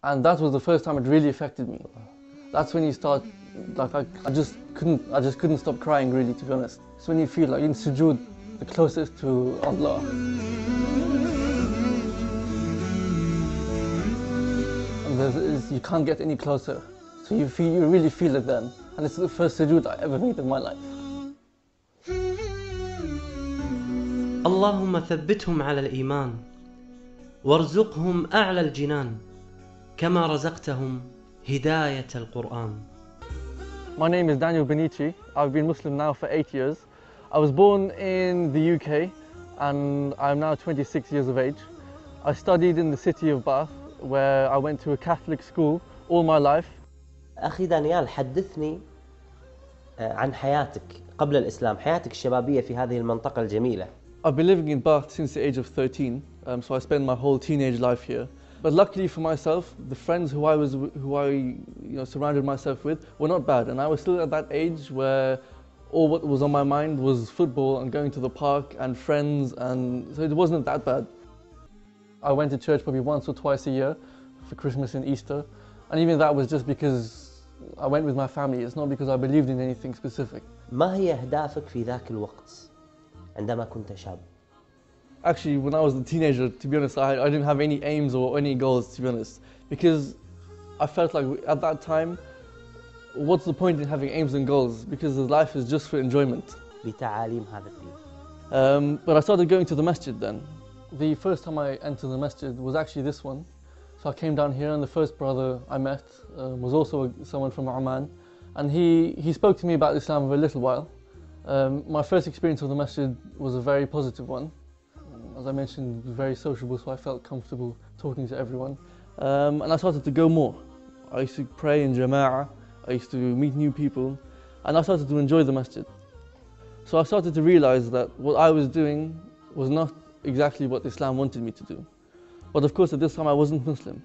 And that was the first time it really affected me. That's when you start, like I just couldn't stop crying really, to be honest. It's when you feel like in sujood, the closest to Allah. And you can't get any closer. So you really feel it then. And it's the first sujood I ever made in my life. اللهم ثبتهم على الإيمان وارزقهم أعلى الجنان كما رزقتهم هداية القرآن. My name is Daniel Benici. I've been Muslim now for 8 years. I was born in the UK and I'm now 26 years of age. I studied in the city of Bath where I went to a Catholic school all my life. أخي دانيال، حدثني عن حياتك قبل الإسلام، حياتك الشبابية في هذه المنطقة الجميلة. I've been living in Bath since the age of 13, so I spent my whole teenage life here. But luckily for myself, the friends who I surrounded myself with were not bad, and I was still at that age where all what was on my mind was football and going to the park and friends, and so it wasn't that bad. I went to church probably once or twice a year for Christmas and Easter, and even that was just because I went with my family. It's not because I believed in anything specific. ما هي أهدافك في ذاك الوقت عندما كنت شاب؟ Actually, when I was a teenager, to be honest, I didn't have any aims or any goals, to be honest, because I felt like at that time, what's the point in having aims and goals? Because life is just for enjoyment. بتعاليم هذا الدين. But I started going to the masjid then. The first time I entered the masjid was actually this one. So I came down here and the first brother I met was also someone from Oman. And he spoke to me about Islam for a little while. My first experience of the masjid was a very positive one. As I mentioned, very sociable, so I felt comfortable talking to everyone. And I started to go more. I used to pray in Jama'ah, I used to meet new people, and I started to enjoy the masjid. So I started to realize that what I was doing was not exactly what Islam wanted me to do. But of course at this time I wasn't Muslim.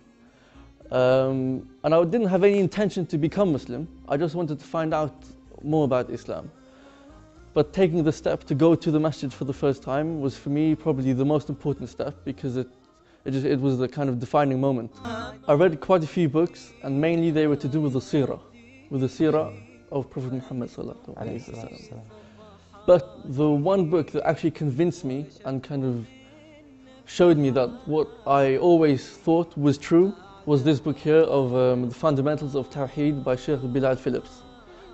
And I didn't have any intention to become Muslim. I just wanted to find out more about Islam. But taking the step to go to the masjid for the first time was for me probably the most important step, because it was the kind of defining moment. I read quite a few books, and mainly they were to do with the seerah of Prophet Muhammad sallallahu alaihi wasallam. But the one book that actually convinced me and kind of showed me that what I always thought was true was this book here of the Fundamentals of Tawheed by Sheikh Bilal Phillips.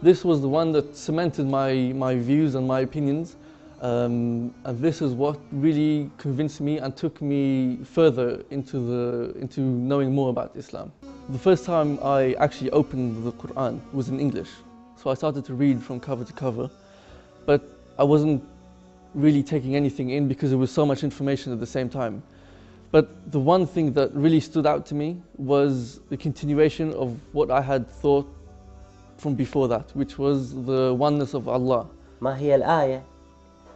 This was the one that cemented my views and my opinions, and this is what really convinced me and took me further into knowing more about Islam. The first time I actually opened the Quran was in English, so I started to read from cover to cover, but I wasn't really taking anything in because there was so much information at the same time. But the one thing that really stood out to me was the continuation of what I had thought from before that, which was the oneness of Allah. ما هي الآية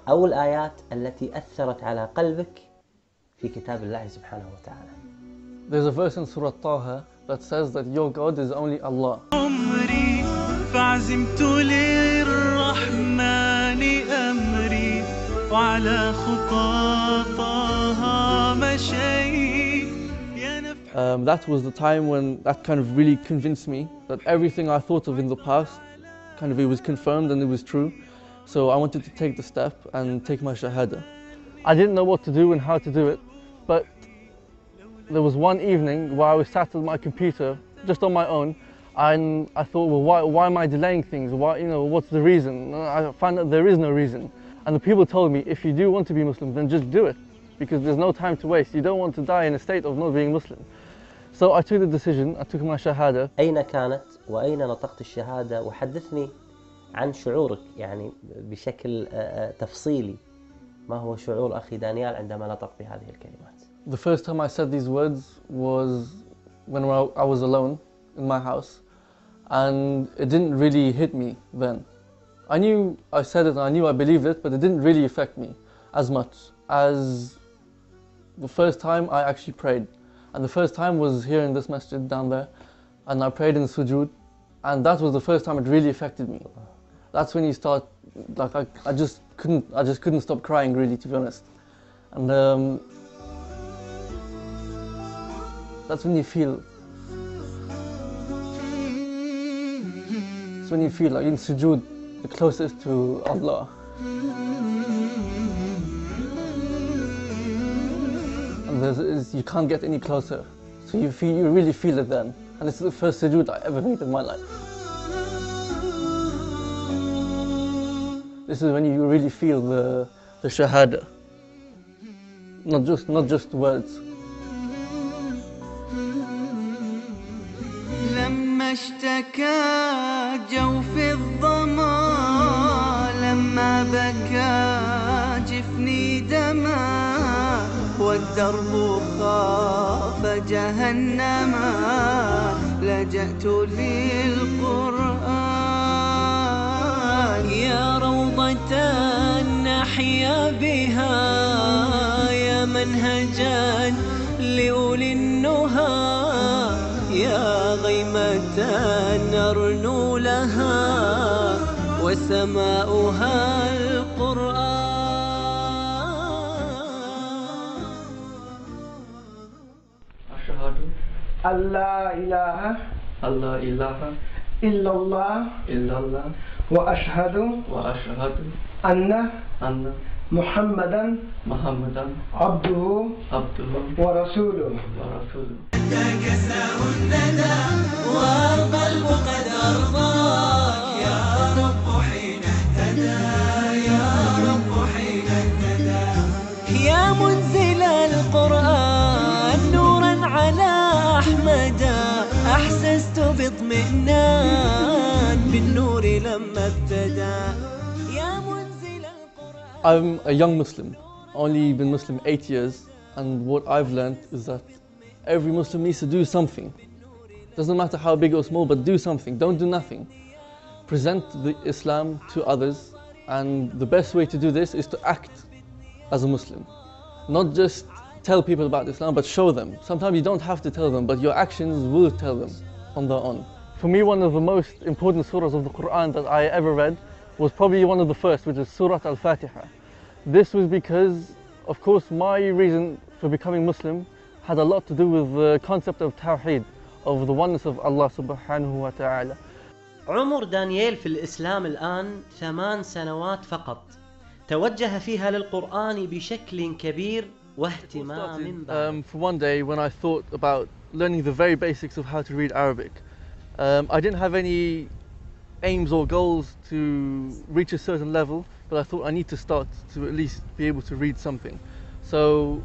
أو الآيات التي أثرت على قلبك في كتاب الله سبحانه وتعالى؟ There's a verse in Surah Taha that says that your God is only Allah. عمري فعزمت للرحمن أمري وعلى خطاها مشيت. That was the time when that kind of really convinced me that everything I thought of in the past, kind of it was confirmed and it was true. So I wanted to take the step and take my shahada. I didn't know what to do and how to do it, but there was one evening where I was sat at my computer just on my own, and I thought, well, why am I delaying things? What's the reason? I found that there is no reason. And the people told me, if you do want to be Muslim, then just do it, because there's no time to waste. You don't want to die in a state of not being Muslim. So I took the decision, I took my shahada. أين كانت وأين نطقت الشهادة؟ وحدثني عن شعورك يعني بشكل تفصيلي. ما هو شعور أخي دانيال عندما نطق بهذه الكلمات؟ The first time I said these words was when I was alone in my house, and it didn't really hit me then. I knew I said it, I knew I believed it, but it didn't really affect me as much as the first time I actually prayed. And the first time was here in this masjid down there, and I prayed in sujood, and that was the first time it really affected me. That's when you start, like I just couldn't stop crying really, to be honest. And that's when you feel It's when you feel like in sujood, the closest to Allah. And you can't get any closer. So you really feel it then. And this is the first sujood I ever made in my life. This is when you really feel the shahada. Not just words. لما اشتكى جوف الظما لما بكى جفني دما والدرب خاف جهنما لجأت للقرآن يا روضة نحيا بها يا منهجا لأولي النهى يا غيمة نرنو لها وسماؤها القرآن أشهد أن لا إله أن لا إله إلا الله إلا الله وأشهد أن محمدا عبده ورسوله. كساه الندى والقلب قد أرضاك يا رب حين اهتدى يا رب حين اهتدى يا منزل القرآن نورا على أحمد أحسست باطمئنان بالنور لما ابتدى يا منزل القرآن. I'm a young Muslim, only been Muslim 8 years, and what I've learned is that every Muslim needs to do something. Doesn't matter how big or small, but do something. Don't do nothing. Present the Islam to others, and the best way to do this is to act as a Muslim. Not just tell people about Islam, but show them. Sometimes you don't have to tell them, but your actions will tell them on their own. For me, one of the most important surahs of the Quran that I ever read was probably one of the first, which is Surah Al-Fatiha. This was because, of course, my reason for becoming Muslim had a lot to do with the concept of Tawheed, of the oneness of Allah subhanahu wa ta'ala. عمر دانييل في الإسلام الآن 8 سنوات فقط توجه فيها للقرآن بشكل كبير واهتمام بالغ. For one day when I thought about learning the very basics of how to read Arabic, I didn't have any aims or goals to reach a certain level, but I thought I need to start to at least be able to read something. So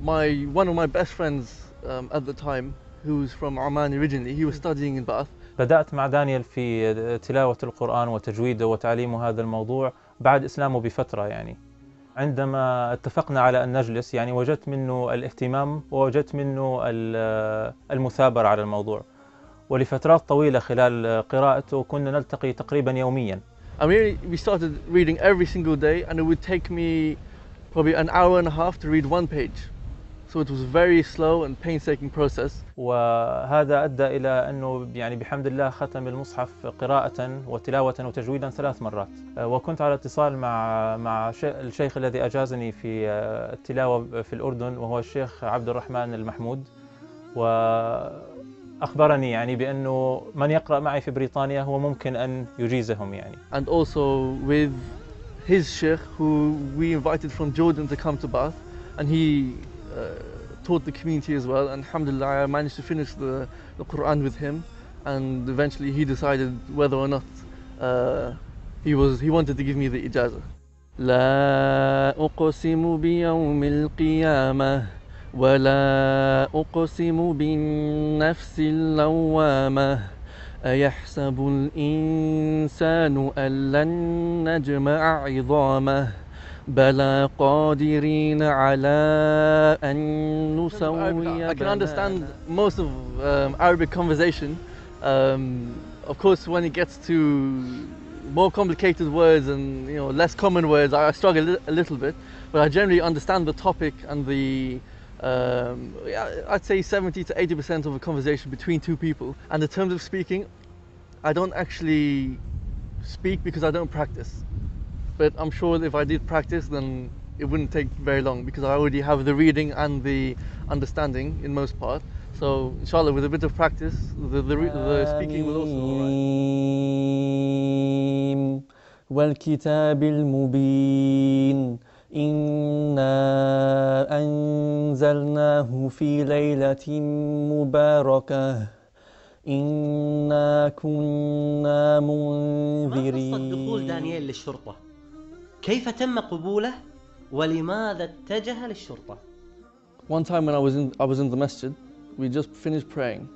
one of my best friends at the time, who was from Oman originally, he was studying in Bath. بدأت مع دانيال في تلاوة القرآن وتجويده وتعليم هذا الموضوع بعد إسلامه بفترة يعني. عندما اتفقنا على أن نجلس يعني وجدت منه الاهتمام ووجدت منه المثابرة على الموضوع. ولفترات طويلة خلال قراءته كنا نلتقي تقريبا يوميا. I mean, we started reading every single day, and it would take me probably an hour and a half to read one page. So it was a very slow and painstaking process. وهذا أدى إلى أنه يعني بحمد الله ختم المصحف قراءة وتلاوة وتجويدا 3 مرات. وكنت على اتصال مع الشيخ الذي أجازني في التلاوة في الأردن، وهو الشيخ عبد الرحمن المحمود، وأخبرني يعني بأنه من يقرأ معي في بريطانيا هو ممكن أن يجيزهم يعني. And also with his sheikh, who we invited from Jordan to come to Bath, and he taught the community as well, and alhamdulillah I managed to finish the Quran with him, and eventually he decided whether or not he wanted to give me the Ijazah. لا أقسم بيوم القيامة ولا أقسم بالنفس اللوامة أيحسب الإنسان أن لن نجمع عظامه بلى قادرين على أن نسوي. I can understand most of Arabic conversation. Of course, when it gets to more complicated words and less common words, I struggle a little bit. But I generally understand the topic and the I'd say 70 to 80% of a conversation between two people. And in terms of speaking, I don't actually speak because I don't practice. But I'm sure if I did practice, then it wouldn't take very long, because I already have the reading and the understanding in most part. So inshallah, with a bit of practice, the speaking will also go right. والكتاب المبين إنا أنزلناه في ليلة مباركة إنا كنا منذرين. ما قصة دخول دانيال للشرطة؟ كيف تم قبوله ولماذا اتجه للشرطة؟ One time when I was in the masjid, we just finished praying,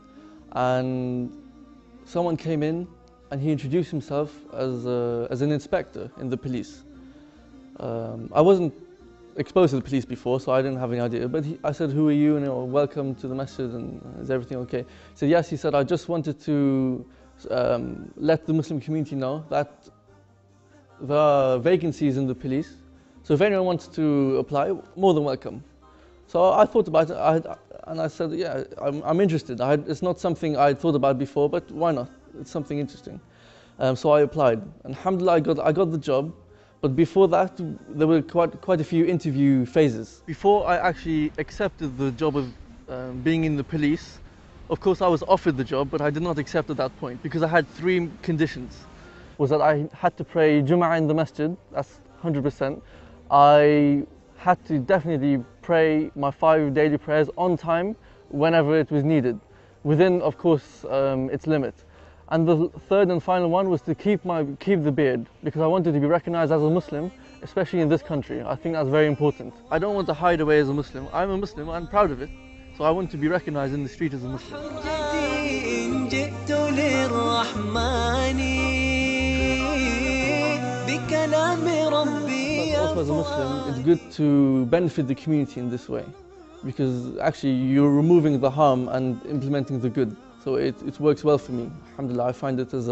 and someone came in and he introduced himself as an inspector in the police. I wasn't exposed to the police before, so I didn't have any idea. But I said, "Who are you?" And welcome to the masjid. And is everything okay? He said, "Yes." He said, "I just wanted to let the Muslim community know that there are vacancies in the police. So if anyone wants to apply, more than welcome." So I thought about it, and I said, "Yeah, I'm interested. It's not something I thought about before, but why not? It's something interesting." So I applied. And alhamdulillah, I got the job. But before that, there were quite a few interview phases. Before I actually accepted the job of being in the police, of course I was offered the job, but I did not accept at that point because I had 3 conditions. Was that I had to pray Jum'ah in the masjid, that's 100%. I had to definitely pray my 5 daily prayers on time whenever it was needed, within, of course, its limit. And the third and final one was to keep the beard, because I wanted to be recognized as a Muslim, especially in this country. I think that's very important. I don't want to hide away as a Muslim. I'm a Muslim, I'm proud of it. So I want to be recognized in the street as a Muslim. But also as a Muslim, it's good to benefit the community in this way, because actually you're removing the harm and implementing the good. So it works well for me. Alhamdulillah, I find it as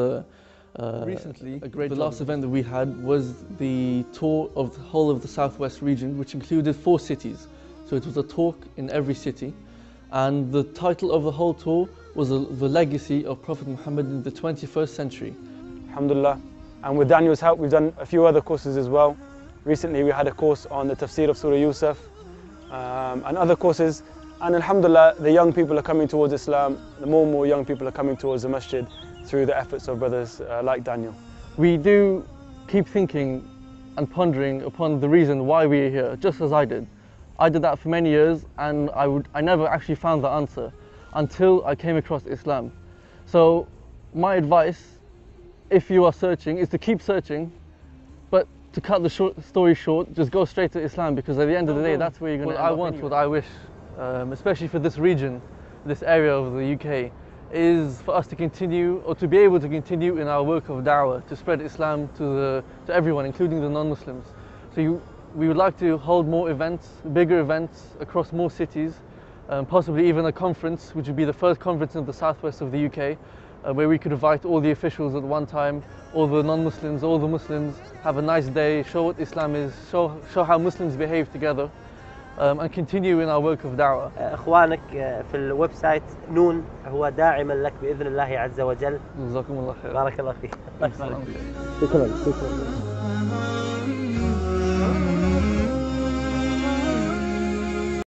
recently a great. The last event that we had was the tour of the whole of the southwest region, which included 4 cities. So it was a talk in every city, and the title of the whole tour was the legacy of Prophet Muhammad in the 21st century. Alhamdulillah, and with Daniel's help, we've done a few other courses as well. Recently, we had a course on the tafsir of Surah Yusuf, and other courses. And alhamdulillah, the young people are coming towards Islam. The more and more young people are coming towards the masjid through the efforts of brothers like Daniel. We do keep thinking and pondering upon the reason why we are here, just as I did. I did that for many years, and I never actually found the answer until I came across Islam. So my advice, if you are searching, is to keep searching, but to cut the story short, just go straight to Islam, because at the end of the day, that's where you're going to end up. What I want, what I wish, especially for this region, this area of the UK, is for us to continue, or to be able to continue in our work of da'wah, to spread Islam to everyone, including the non-Muslims. So we would like to hold more events, bigger events across more cities, possibly even a conference, which would be the first conference in the southwest of the UK, where we could invite all the officials at one time, all the non-Muslims, all the Muslims, have a nice day, show what Islam is, show how Muslims behave together. And continue in our work of da'wah. إخوانك في الويب سايت نون هو داعما لك بإذن الله عز وجل. جزاكم الله خير. بارك الله فيك. الله يسلمك. شكرا.